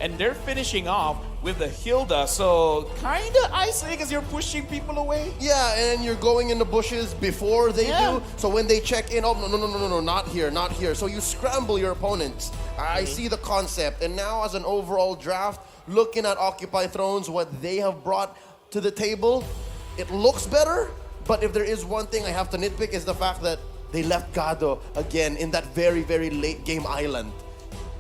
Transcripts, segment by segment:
And they're finishing off with the Hilda, so kind of isolating because you're pushing people away. Yeah, and you're going in the bushes before they do. So when they check in, oh, no, not here, not here. So you scramble your opponents. I see the concept. And now as an overall draft, looking at Occupy Thrones, what they have brought to the table, it looks better. But if there is one thing I have to nitpick is the fact that they left Gado again in that very, very late game island.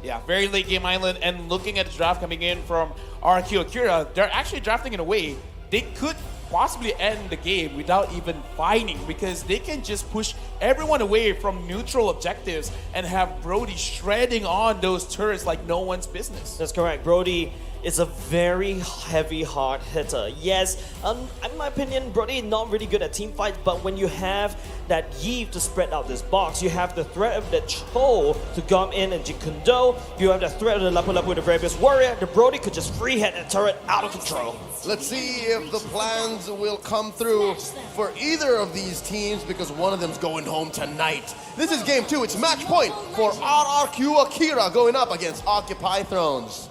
Yeah, very late game island, and looking at the draft coming in from RRQ Akira, they're actually drafting in a way they could possibly end the game without even fighting because they can just push everyone away from neutral objectives and have Brody shredding on those turrets like no one's business. That's correct. Brody is a very heavy, hard hitter. Yes, in my opinion, Brody is not really good at team fights, but when you have that Yves to spread out this box, you have the threat of the Cho to come in and Jikundo, you have the threat of the Lapu Lapu, the Various Warrior, the Brody could just free hit that turret out of control. Let's see if the plans will come through for either of these teams because one of them's going home tonight. This is game 2. It's match point for RRQ Akira going up against Occupy Thrones.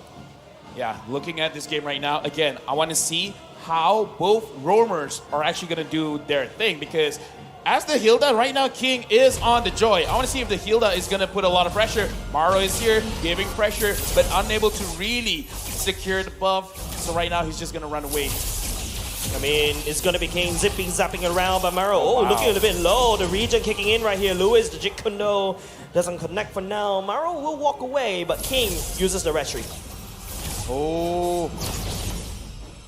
Yeah, looking at this game right now, again, I want to see how both roamers are actually going to do their thing because as the Hilda, right now, King is on the Joy. I want to see if the Hilda is going to put a lot of pressure. Maro is here, giving pressure, but unable to really secure the buff. So right now, he's just going to run away. I mean, it's going to be King zipping, zapping around, but Maro, looking a little bit low. The region kicking in right here. Lewis, the Jikundo, doesn't connect for now. Maro will walk away, but King uses the retreat. Oh,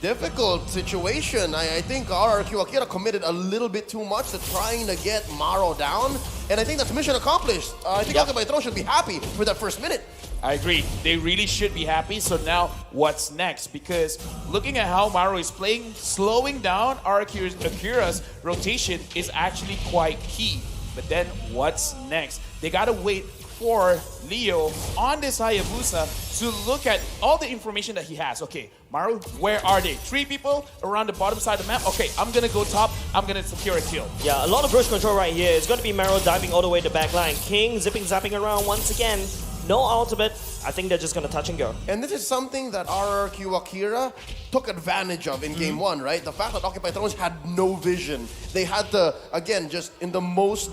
difficult situation. I think RRQ Akira committed a little bit too much to trying to get Maro down, and I think that's mission accomplished. I think Occupy Thrones should be happy with that first minute. I agree. They really should be happy. So now, what's next? Because looking at how Maro is playing, slowing down Akira's rotation is actually quite key. But then, what's next? They gotta wait for Leo on this Hayabusa to look at all the information that he has. Okay, Maro, where are they? 3 people around the bottom side of the map. Okay, I'm gonna go top. I'm gonna secure a kill. Yeah, a lot of brush control right here. It's gonna be Maro diving all the way to the back line. King zipping, zapping around once again. No ultimate. I think they're just gonna touch and go. And this is something that RRQ Akira took advantage of in game 1, right? The fact that Occupy Thrones had no vision. They had to, again, just in the most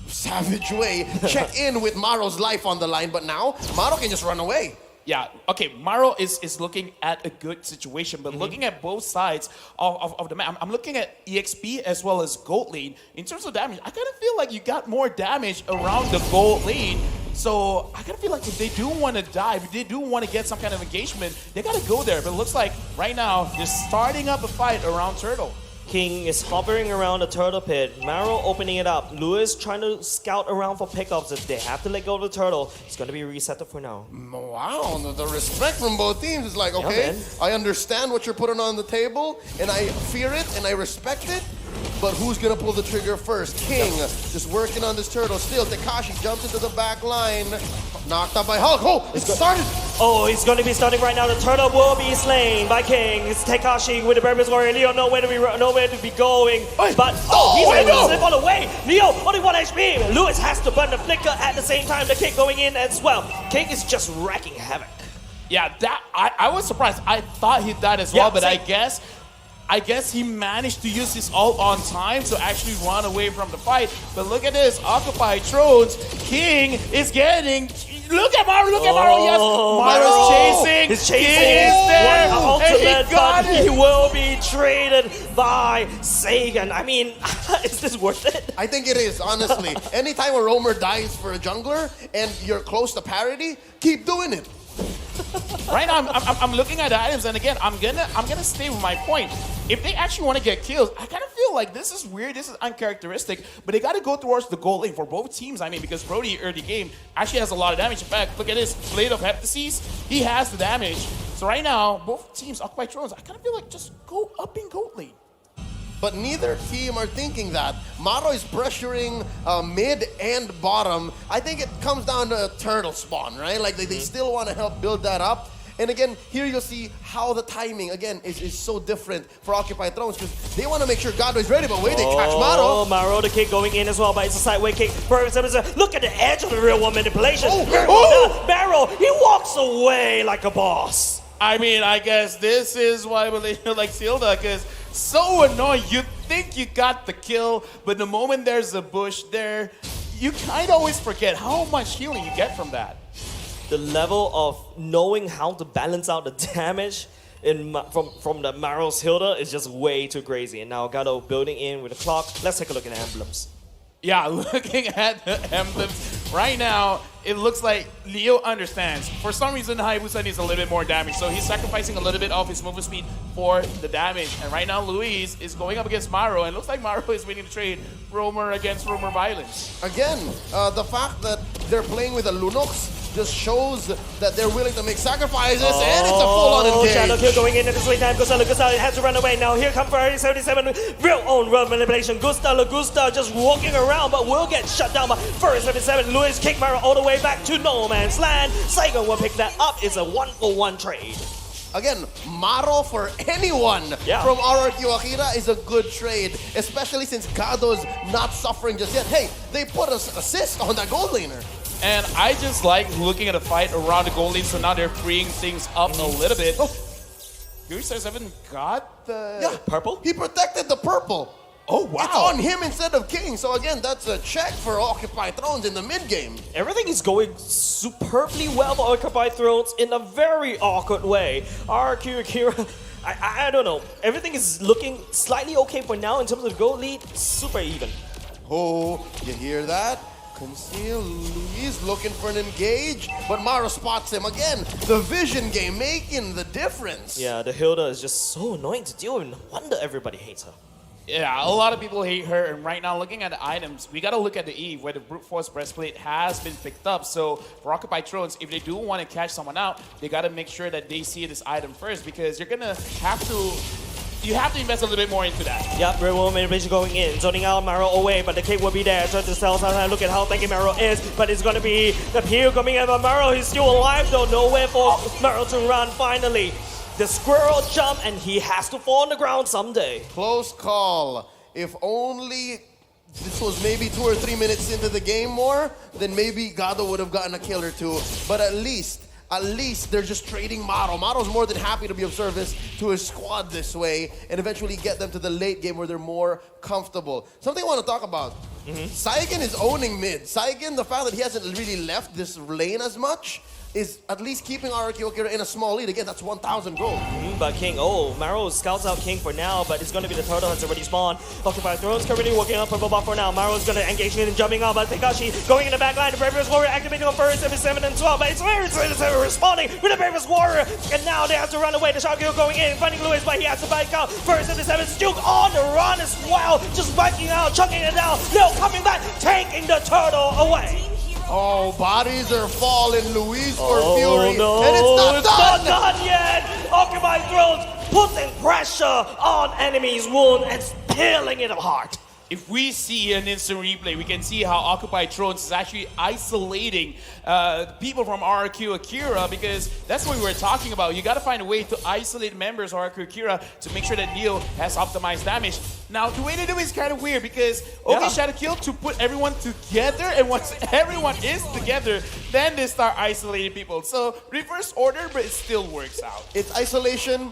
savage way, check in with Maro's life on the line, but now Maro can just run away. Yeah, okay, Maro is looking at a good situation, but looking at both sides of the map, I'm looking at EXP as well as gold lane. In terms of damage, I kind of feel like you got more damage around the gold lane. So I kind of feel like if they do want to dive, if they do want to get some kind of engagement, they got to go there. But it looks like right now, they're starting up a fight around Turtle. King is hovering around the turtle pit. Maro opening it up. Lewis trying to scout around for pickups. If they have to let go of the turtle, it's going to be reset for now. Wow, the respect from both teams is like, okay, I understand what you're putting on the table, and I fear it, and I respect it, but who's going to pull the trigger first? King, just working on this turtle. Still, Tekashi jumps into the back line. Knocked out by Hulk. Oh, it started. Oh, he's going to be starting right now. The turtle will be slain by King. It's Tekashi with the Burmese Warrior. Leo nowhere to be going. But, he's able to slip all the way. Leo, only 1 HP. Lewis has to burn the flicker at the same time. The kick going in as well. King is just wrecking havoc. Yeah, that I was surprised. I thought he died as well, but I guess he managed to use his ult on time to actually run away from the fight. But look at this, Occupy Thrones. King is getting... Look at Maro, yes! Maro's chasing, He's chasing. King is there, ultimate, and he got it! He will be traded by Sagan. I mean, is this worth it? I think it is, honestly. Anytime a roamer dies for a jungler and you're close to parity, keep doing it. Right now, I'm looking at the items, and again, I'm gonna stay with my point. If they actually want to get kills, I kind of feel like this is weird, this is uncharacteristic, but they got to go towards the goal lane for both teams. I mean, because Brody early game actually has a lot of damage. In fact, look at this Blade of Heptases. He has the damage. So right now, both teams Occupy Thrones. I kind of feel like just go up in gold lane. But neither team are thinking that. Maro is pressuring mid and bottom. I think it comes down to turtle spawn, right? Like they still want to help build that up. And again, here you'll see how the timing, again, is so different for Occupy Thrones because they want to make sure Gado is ready, but wait, they catch Maro. Oh, Maro, the kick going in as well, but it's a sideway kick. Look at the edge of the real one manipulation. Maro, he walks away like a boss. I mean, I guess this is why Malaysia likes Hilda, because so annoying. You think you got the kill, but the moment there's a bush there, you kind of always forget how much healing you get from that. The level of knowing how to balance out the damage from the Maro's Hilda is just way too crazy. And now Gado building in with the clock. Let's take a look at the emblems. Yeah, looking at the emblems right now, it looks like Leo understands. For some reason, Hayabusa needs a little bit more damage, so he's sacrificing a little bit of his movement speed for the damage. And right now, Luis is going up against Maro, and it looks like Maro is winning the trade. Roamer against Roamer violence. Again, the fact that they're playing with a Lunox just shows that they're willing to make sacrifices, and it's a full-on engage. Shadow kill going in at the same time. Gusta has to run away. Now here comes Ferrari 77. Real own run manipulation. Gusta just walking around, but will get shut down by Ferrari 77. Luis kick Maro all the way back to no man's land. Saigon will pick that up. It's a 1-for-1 trade. Again, Maro for anyone from RRQ Akira is a good trade, especially since Gado's not suffering just yet. Hey, they put an assist on that gold laner. And I just like looking at a fight around the goal lane, so now they're freeing things up a little bit. Fury 77 got the purple? He protected the purple. Oh, wow. It's on him instead of King. So again, that's a check for Occupy Thrones in the mid-game. Everything is going superbly well for Occupy Thrones in a very awkward way. RRQ Akira, I don't know. Everything is looking slightly okay for now in terms of the goal lead. Super even. Oh, you hear that? Conceal, Luis looking for an engage, but Maro spots him again. The vision game making the difference. Yeah, the Hilda is just so annoying to deal with. No wonder everybody hates her. Yeah, a lot of people hate her, and right now, looking at the items, we gotta look at the Eve, where the Brute Force Breastplate has been picked up. So, for Occupy Thrones, if they do want to catch someone out, they gotta make sure that they see this item first, because you're gonna have to... You have to invest a little bit more into that. Yep, Red Woman manipulation going in, zoning out Maro away, but the kick will be there. Try to tell someone, look at how tanky Maro is, but it's gonna be the peel coming in, but Maro, he's still alive though, nowhere for Maro to run finally. The squirrel jump, and he has to fall on the ground someday. Close call. If only this was maybe 2 or 3 minutes into the game more, then maybe Gado would have gotten a kill or two. But at least they're just trading Maro. Maro's more than happy to be of service to his squad this way and eventually get them to the late game where they're more comfortable. Something I want to talk about. Saigon is owning mid. Saigon, the fact that he hasn't really left this lane as much is at least keeping RRQ Akira in a small lead. Again, that's 1,000 gold. But King, Maro scouts out King for now, but it's going to be the turtle has already spawned. Occupy Thrones currently working on purple buff for now. Maro's going to engage in and jumping out, but Tekashi going in the back line. The Bravest Warrior activating on first 77 and 12, but it's very 77 responding with the Bravest Warrior. And now they have to run away. The Shotgun going in, finding Lewis, but he has to bike out. First 77 still on the run as well, just biking out, chucking it down. Lil coming back, taking the turtle away. Oh, bodies are falling, Luis for Fury. No, and it's not done yet. Occupy Thrones putting pressure on enemy's wound and peeling it apart. If we see an instant replay, we can see how Occupy Thrones is actually isolating people from RRQ Akira, because that's what we were talking about. You got to find a way to isolate members of RRQ Akira to make sure that Neo has optimized damage. Now, the way to do it is kind of weird, because Shadow Kill to put everyone together, and once everyone is together, then they start isolating people. So, reverse order, but it still works out. It's isolation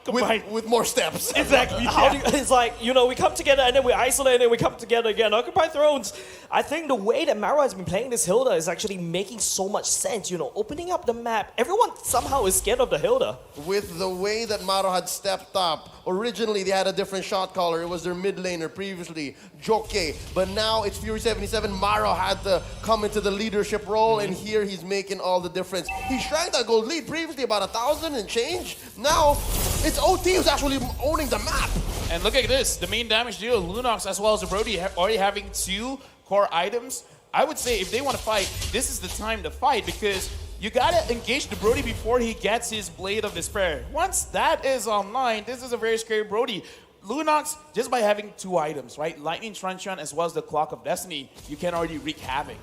with more steps. Exactly. It's like, we come together and then we isolate and then we come together again. Occupy Thrones, I think the way that Maro has been playing this Hilda is actually making so much sense. Opening up the map, everyone somehow is scared of the Hilda. With the way that Maro had stepped up, originally they had a different shot caller. It was their mid laner previously, Joke. But now it's Fury 77. Maro had to come into the leadership role, and here he's making all the difference. He shrank that gold lead previously about 1,000 and change. Now it's OT who's actually owning the map. And look at this, the main damage deal, Lunox as well as the Brody already having 2 core items. I would say if they want to fight, this is the time to fight, because you gotta engage the Brody before he gets his Blade of Despair. Once that is online, this is a very scary Brody. Lunox, just by having 2 items, right? Lightning Truncheon as well as the Clock of Destiny, you can already wreak havoc.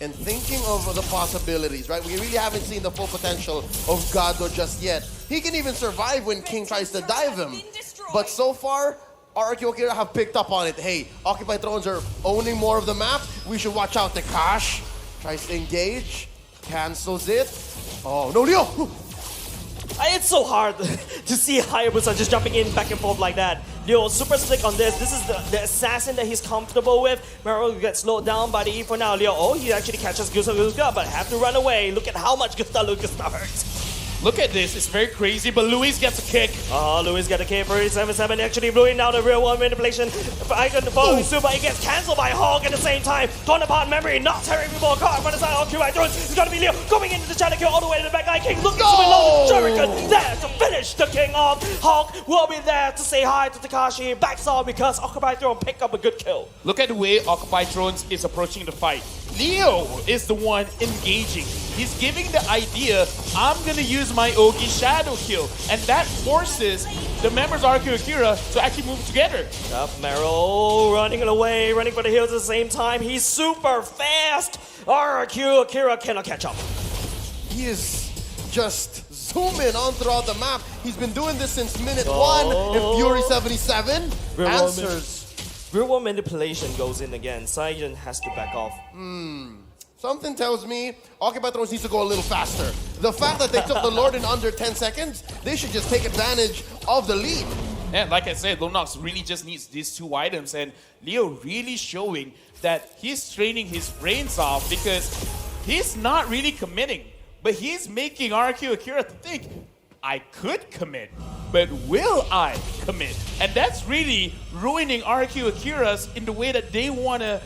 and thinking of the possibilities, right? We really haven't seen the full potential of Gado just yet. He can even survive when King tries to dive him. But so far, RRQ Akira have picked up on it. Hey, Occupy Thrones are owning more of the map. We should watch out. Tekash tries to engage, cancels it. Oh, no, Leo! It's so hard to see Hayabusa just jumping in back and forth like that. Leo, super slick on this. This is the assassin that he's comfortable with. Maro gets slowed down by the E for now. Leo, oh, he actually catches Gusta Luca, but have to run away. Look at how much Gusta Luca hurt. Look at this, it's very crazy, but Luis gets a kick. Luis got a K for 7-7, actually blowing down the real one manipulation. Icon following suit, but he gets cancelled by Hawk at the same time. Torn apart memory, not tearing more card from the side of QI Thrones. It's gonna be Leo going into the shadow kill all the way to the back line. King looking to reload the Shuriken there to finish the King off. Hawk will be there to say hi to Takashi. Backsaw because Occupy Throne pick up a good kill. Look at the way Occupy Thrones is approaching the fight. Leo is the one engaging. He's giving the idea, I'm gonna use my Ogi shadow kill. And that forces the members of RRQ Akira to actually move together. Up Meryl running away, running for the hills at the same time. He's super fast. RRQ Akira cannot catch up. He is just zooming on throughout the map. He's been doing this since minute 1. And Fury 77 answers. Real world manipulation goes in again. Saiyan has to back off. Something tells me Occupy Thrones needs to go a little faster. The fact that they took the Lord in under 10 seconds, they should just take advantage of the lead. And like I said, Lonox really just needs these 2 items, and Leo really showing that he's training his brains off because he's not really committing, but he's making RRQ Akira think, I could commit, but will I commit? And that's really ruining RRQ Akira's in the way that they want to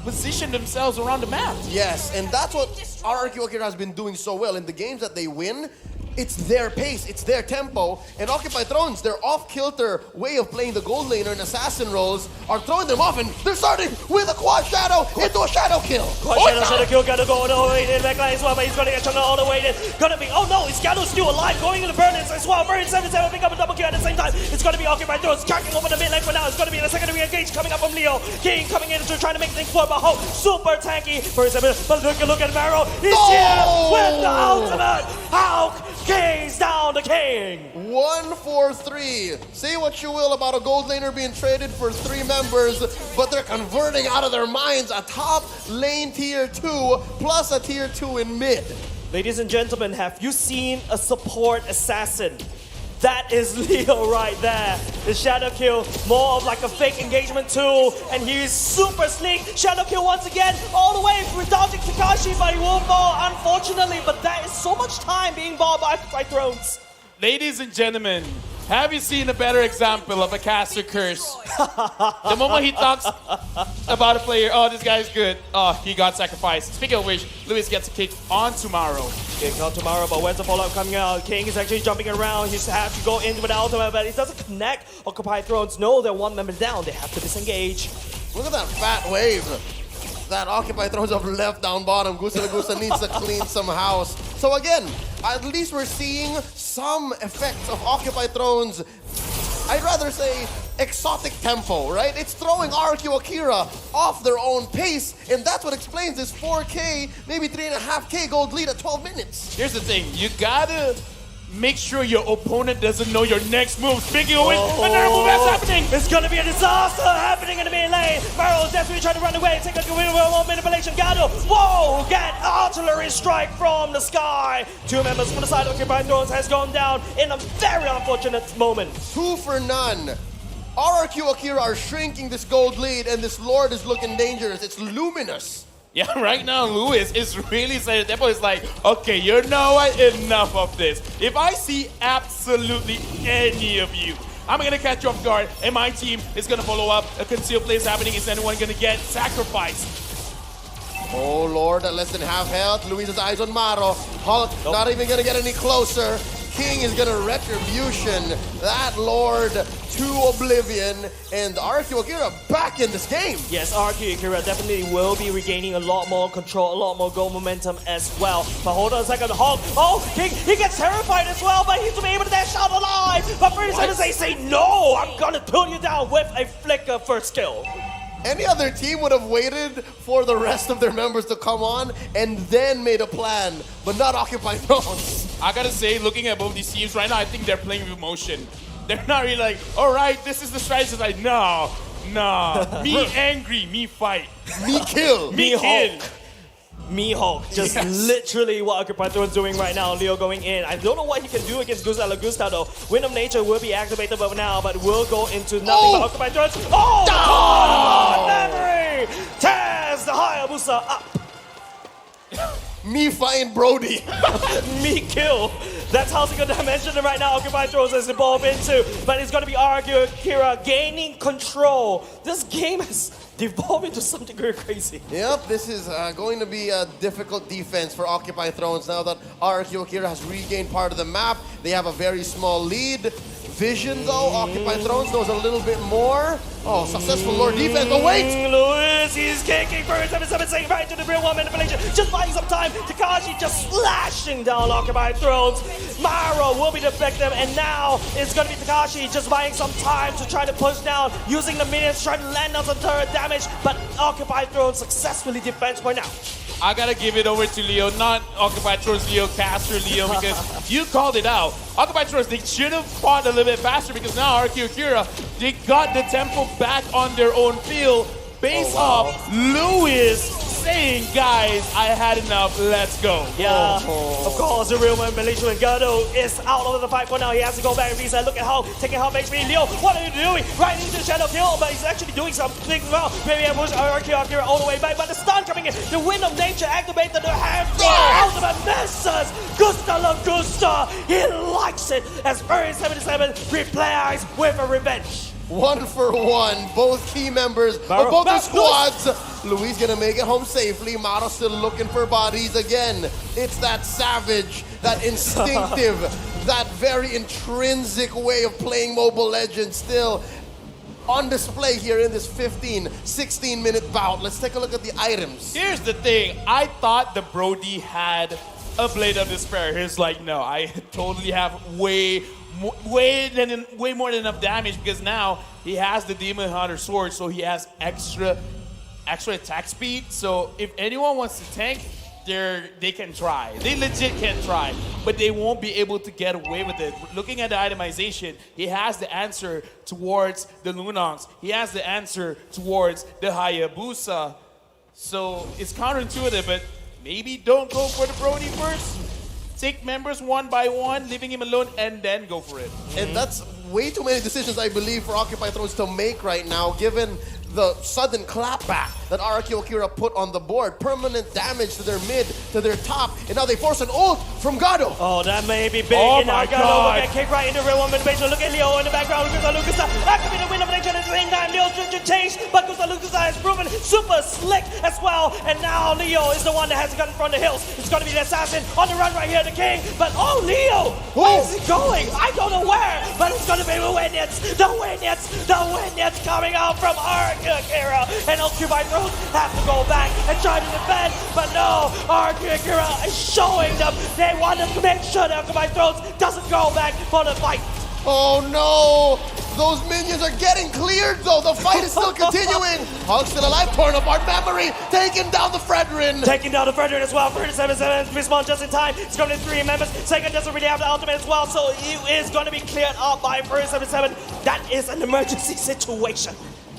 position themselves around the map. Yes, and that's what RRQ Akira has been doing so well. In the games that they win, it's their pace, it's their tempo, and Occupy Thrones, their off-kilter way of playing the gold laner and assassin roles are throwing them off, and they're starting with a quad shadow into a shadow kill. Quad shadow kill, gotta go all the way in the back line as well, but he's gonna get chunky all the way in. Gonna be, oh no, is Gado's still alive, going into Burnins as well. Burn 7-7, pick up a double kill at the same time. It's gonna be Occupy Thrones, cracking over the mid lane for now. It's gonna be a secondary engage coming up from Leo. King coming in to try to make things work, but Hope super tanky. Burn 7, but look at Marrow. He's here with the ultimate. How King's down the King! 1-4-3. Say what you will about a gold laner being traded for 3 members, but they're converting out of their minds a top lane tier 2 plus a tier 2 in mid. Ladies and gentlemen, have you seen a support assassin? That is Leo right there. The shadow kill, more of like a fake engagement tool, and he's super sleek. Shadow kill once again, all the way through dodging Takashi, but he will fall, unfortunately. But that is so much time being bought by Thrones. Ladies and gentlemen, have you seen a better example of a caster curse? The moment he talks about a player, oh, this guy's good. Oh, he got sacrificed. Speaking of which, Luis gets a kick on tomorrow. Kick on tomorrow, but where's the follow-up coming out? King is actually jumping around. He's have to go in with the ultimate, but it doesn't connect. Occupy Thrones know they're 1 member down. They have to disengage. Look at that fat wave that Occupy Thrones have left down bottom. Gusa needs to clean some house. So again, at least we're seeing some effects of Occupy Thrones. I'd rather say exotic tempo, right? It's throwing RRQ Akira off their own pace, and that's what explains this 4K, maybe 3.5K gold lead at 12 minutes. Here's the thing, you gotta make sure your opponent doesn't know your next move. Speaking of which, another move that's happening. It's gonna be a disaster happening in the mid lane. Barrel's definitely trying to run away. Take a real manipulation. Gado, whoa, get artillery strike from the sky. 2 members from the side of Occupy Thrones has gone down in a very unfortunate moment. 2 for none. RRQ Akira are shrinking this gold lead, and this Lord is looking dangerous. It's luminous. Yeah, right now Luis is really saying, Depo is like, okay, you know what, enough of this. If I see absolutely any of you, I'm gonna catch you off guard, and my team is gonna follow up. A concealed play is happening. Is anyone gonna get sacrificed? Oh Lord, at less than half health. Luis's eyes on Maro. Hulk not even gonna get any closer. King is gonna retribution that Lord to oblivion, and RRQ Akira back in this game. Yes, RRQ Akira definitely will be regaining a lot more control, a lot more goal momentum as well. But hold on a second, Hulk. Oh, King, he gets terrified as well, but he's to be able to dash out alive. But 37 say no, I'm gonna pull you down with a flicker first kill. Any other team would have waited for the rest of their members to come on and then made a plan, but not Occupy Thrones. I gotta say, looking at both these teams right now, I think they're playing with emotion. They're not really like, all right, this is the strategy. It's like, no, nah. Me angry, me fight. Me kill. Me kill. Mihawk, just literally what Occupy Throne's doing right now. Leo going in. I don't know what he can do against Gusta Lagusta though. Wind of Nature will be activated but now, but will go into nothing but Occupy Throne's. Oh! God, memory! Tears the Hayabusa up. Me find Brody. Me kill. That's how single dimension right now Occupy Thrones is evolved into. But it's going to be RRQ Akira gaining control. This game has devolved into something very crazy. Yep, this is going to be a difficult defense for Occupy Thrones now that RRQ Akira has regained part of the map. They have a very small lead. Vision though, Occupy Thrones knows a little bit more. Oh, successful Lord defense. Oh wait! Lewis, he's kicking for 7-7, saying right to the real one manipulation. Just buying some time. Takashi just slashing down Occupy Thrones. Maro will be the victim, and now it's going to be Takashi just buying some time to try to push down, using the minions, trying to land on some turret damage, but Occupy Thrones successfully defends for now. I gotta give it over to Leo, not Occupy Thrones Leo, Caster Leo, because you called it out. Occupy Thrones, they should have fought a little bit faster because now RRQ Akira, they got the tempo back on their own field based off Lewis saying, guys, I had enough, let's go. Yeah, of course, the real man, Malaysia and Gado is out of the fight for now. He has to go back and reset. Look at how, taking how HP. Leo, what are you doing? Right into the shadow kill, but he's actually doing something well. Maybe I push RRQ Akira all the way back, but the stun coming in. The Wind of Nature activated the hand throw. Ultimate misses. Gusta Lagusta, he likes it as Furry 77 replies with a revenge. 1 for 1, both key members of both the squads. Luis gonna make it home safely. Maro still looking for bodies again. It's that savage, that instinctive, that very intrinsic way of playing Mobile Legends still on display here in this 16 minute bout. Let's take a look at the items. Here's the thing, I thought the Brody had a Blade of Despair. He's like, no, I totally have way more than enough damage because now he has the Demon Hunter sword, so he has extra attack speed. So if anyone wants to tank, they can try. They legit can try, but they won't be able to get away with it. Looking at the itemization, he has the answer towards the Lunox. He has the answer towards the Hayabusa. So it's counterintuitive, but maybe don't go for the Brody first. Take members one by one, leaving him alone, and then go for it. And that's way too many decisions, I believe, for Occupy Thrones to make right now, given the sudden clapback that RRQ Akira put on the board. Permanent damage to their mid, to their top, and now they force an ult from Gado. Oh, that may be big. Oh and my now Gado will get kicked right into real woman base. Look at Leo in the background. Lucas activating the Wind of Nature at the same time. Leo to change, but Lucas has proven super slick as well. And now Leo is the one that has to gun from the hills. It's going to be the assassin on the run right here, the king. But oh, Leo, where is he going? I don't know where, but it's going to be the Windnets coming out from RRQ Akira. And Occupy Thrones have to go back and try to defend, but no, RRQ Akira is showing them they want to make sure that Occupy Thrones doesn't go back for the fight. Oh no! Those minions are getting cleared though. The fight is still continuing. Hog's still alive, torn apart memory, taking down the Fredrin. Taking down the Fredrin as well. 37-7 respawn just in time. It's going to be 3 members. Second doesn't really have the ultimate as well, so it is going to be cleared up by 37-7. That is an emergency situation.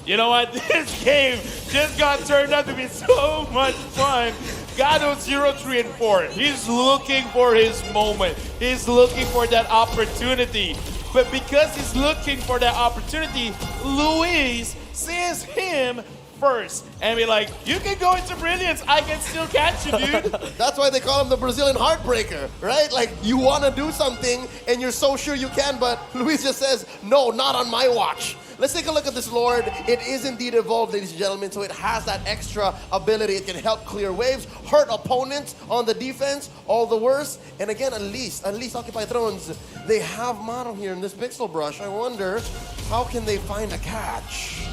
You know what? This game just got turned out to be so much fun. Gado 0, 3, and 4. He's looking for his moment. He's looking for that opportunity. But because he's looking for that opportunity, Luis sees him first and be like, you can go into brilliance, I can still catch you, dude. That's why they call him the Brazilian heartbreaker, right? Like, you want to do something and you're so sure you can, but Luis just says, no, not on my watch. Let's take a look at this Lord. It is indeed evolved, ladies and gentlemen, so it has that extra ability. It can help clear waves, hurt opponents on the defense, all the worse. And again, at least Occupy Thrones, they have Maro here in this pixel brush. I wonder, how can they find a catch?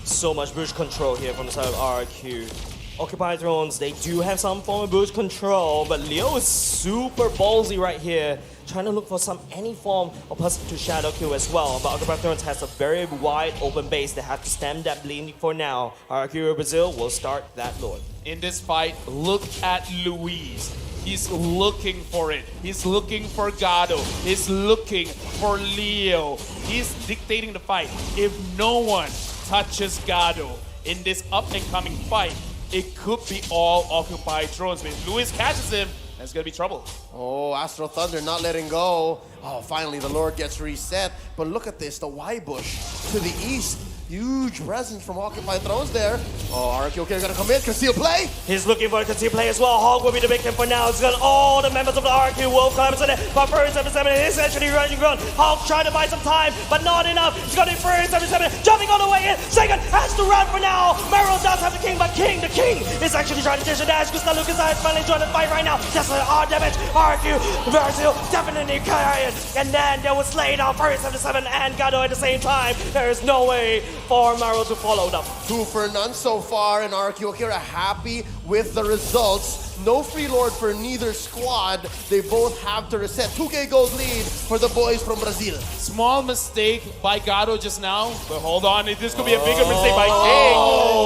So much boost control here from the side of RRQ. Occupy Thrones, they do have some form of boost control, but Leo is super ballsy right here. trying to look for any form of person to shadow kill as well. But Occupy Thrones has a very wide open base. They have to stem that bleeding for now. RRQ Brazil will start that Lord. In this fight, look at Luis. He's looking for it. He's looking for Gado. He's looking for Leo. He's dictating the fight. If no one touches Gado in this up-and-coming fight, it could be all occupied drones. But if Luis catches him, there's gonna be trouble. Oh, Astro Thunder not letting go. Oh, finally the Lord gets reset. But look at this, the Y bush to the east. Huge presence from Occupy Thrones there. Oh, RRQ Akira gonna come in, conceal play. He's looking for a concealed play as well. Hog will be the victim for now. He's got all the members of the RRQ Wolf climbers in it. But Furry 77 is actually running ground. Hog trying to buy some time, but not enough. He's got Furry 77 jumping all the way in. Second has to run for now. Meryl does have the king, but the king is actually trying to ditch the dash. Gustav Lucas is finally joining the fight right now. Just like R damage. RRQ Brazil definitely carrying. And then there was laid out Furry 77 and Gado at the same time. There is no way for Maro to follow them. 2 for none so far, and RRQ Akira happy with the results. No free lord for neither squad. They both have to reset. 2K gold lead for the boys from Brazil. Small mistake by Gado just now, but hold on, this could be a bigger mistake by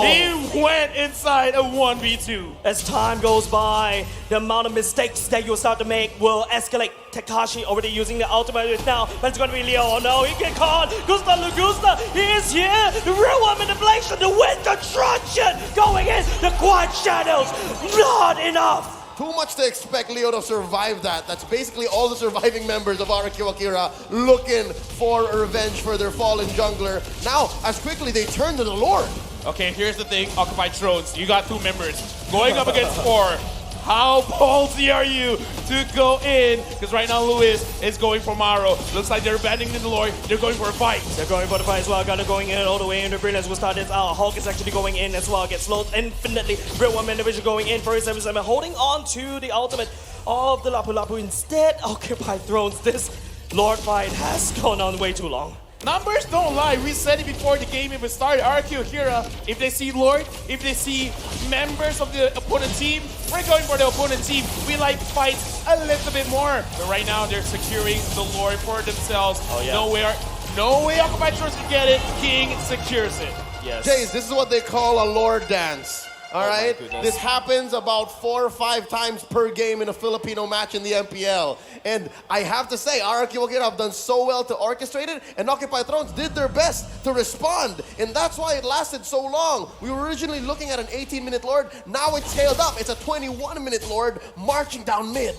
King. He went inside a 1v2. As time goes by, the amount of mistakes that you'll start to make will escalate. Takashi already using the ultimate now, but it's going to be Leo. Oh no, he get caught. Gusta Lugusta, he is here. The real one manipulation, the wind destruction going in. The quad shadows, not enough. Too much to expect Leo to survive that. That's basically all the surviving members of RRQ Akira looking for revenge for their fallen jungler. Now, as quickly they turn to the Lord. Okay, here's the thing, Occupied Thrones. You got 2 members going up against 4. How ballsy are you to go in? Because right now Luis is going for Maro. Looks like they're abandoning the Lord. They're going for a fight. They're going for the fight as well. Gonna going in all the way into Brilliance. We'll start this out. Hulk is actually going in as well. Gets slowed infinitely. Real one man division going in for his 77. Holding on to the ultimate of the Lapu Lapu. Instead, Occupy Thrones. This Lord fight has gone on way too long. Numbers don't lie. We said it before the game even started. RRQ Akira, if they see Lord, if they see members of the opponent team, we're going for the opponent team. We like fights a little bit more. But right now, they're securing the Lord for themselves. Oh, yeah. No way Occupied Thrones can get it. King secures it. Yes. Jays, this is what they call a Lord dance. All right? goodness. This happens about 4 or 5 times per game in a Filipino match in the MPL. And I have to say, RRQ Akira have done so well to orchestrate it, and Occupy Thrones did their best to respond. And that's why it lasted so long. We were originally looking at an 18-minute Lord. Now it's scaled up. It's a 21-minute Lord marching down mid.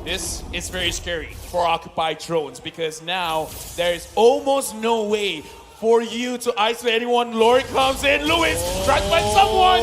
This is very scary for Occupied Thrones because now there's almost no way for you to isolate anyone. Lord comes in. Luis tries to find someone.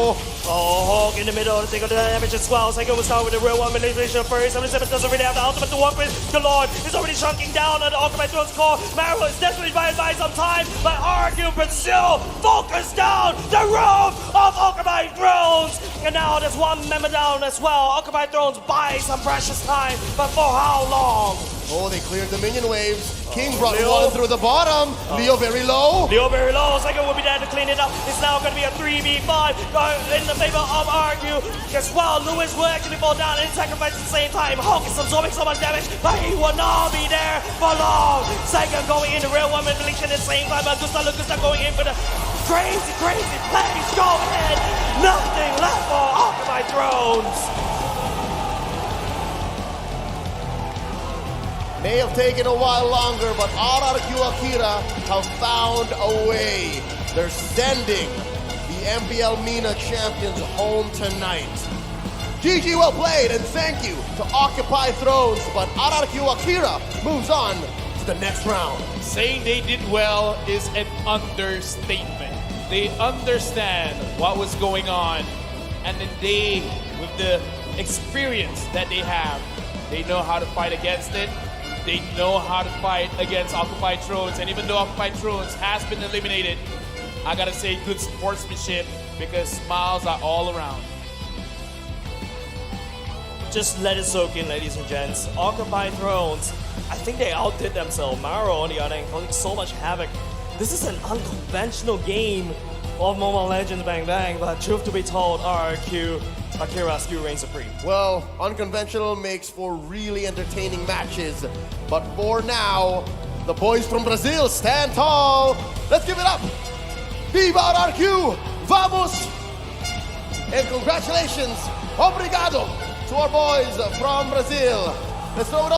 Oh, Hawk in the middle to take on the damage as well. Second will start with the real one manipulation first. 77 doesn't really have the ultimate to work with. The Lord is already chunking down on the Occupy Thrones core. Maro is desperately trying to buy some time, but RRQ Brazil focus down the roof of Occupy Thrones. And now there's one member down as well. Occupy Thrones buy some precious time, but for how long? Oh, they cleared the minion waves. King brought Leo. one through the bottom. Leo very low. Leo very low. Second will be there to clean it up. It's now going to be a 3v5 in the favor of RRQ. As well, Luis will actually fall down and sacrifice at the same time. Hulk is absorbing so much damage, but he will not be there for long. Second going into real one manipulation at the same time, but Gustav Lucas going in for the crazy plays. Go ahead. Nothing left for Occupy Thrones. May have taken a while longer, but RRQ Akira have found a way. They're sending the MPL MENA champions home tonight. GG, well played, and thank you to Occupy Thrones, but RRQ Akira moves on to the next round. Saying they did well is an understatement. They understand what was going on, and then they, with the experience that they have, they know how to fight against it. They know how to fight against Occupied Thrones, and even though Occupied Thrones has been eliminated, I gotta say good sportsmanship because smiles are all around. Just let it soak in, ladies and gents. Occupy Thrones, I think they outdid themselves. Maro, on the other hand, causing so much havoc. This is an unconventional game of Mobile Legends Bang Bang, but truth to be told, RRQ Akira still reigns supreme. Well, unconventional makes for really entertaining matches. But for now, the boys from Brazil stand tall. Let's give it up. Viva RRQ! Vamos! And congratulations, obrigado to our boys from Brazil. Let's throw it up.